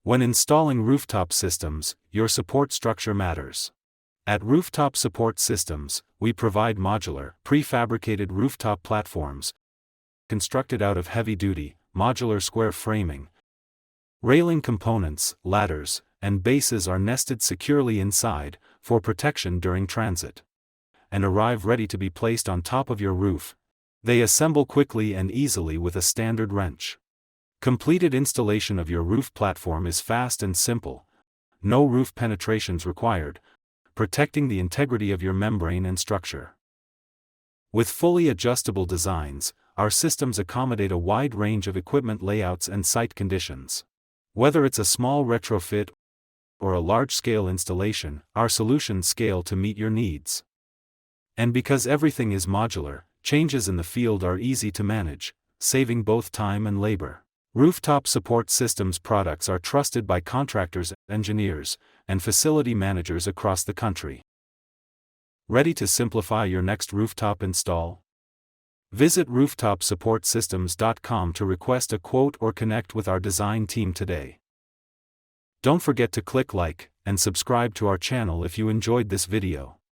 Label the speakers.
Speaker 1: When installing rooftop systems, your support structure matters. At Rooftop Support Systems, we provide modular, prefabricated rooftop platforms, constructed out of heavy-duty, modular square framing. Railing components, ladders, and bases are nested securely inside, for protection during transit, and arrive ready to be placed on top of your roof. They assemble quickly and easily with a standard wrench. Completed installation of your roof platform is fast and simple. No roof penetrations required, protecting the integrity of your membrane and structure. With fully adjustable designs, our systems accommodate a wide range of equipment layouts and site conditions. Whether it's a small retrofit or a large-scale installation, our solutions scale to meet your needs. And because everything is modular, changes in the field are easy to manage, saving both time and labor. Rooftop Support Systems products are trusted by contractors, engineers, and facility managers across the country. Ready to simplify your next rooftop install? Visit rooftopsupportsystems.com to request a quote or connect with our design team today. Don't forget to click like and subscribe to our channel if you enjoyed this video.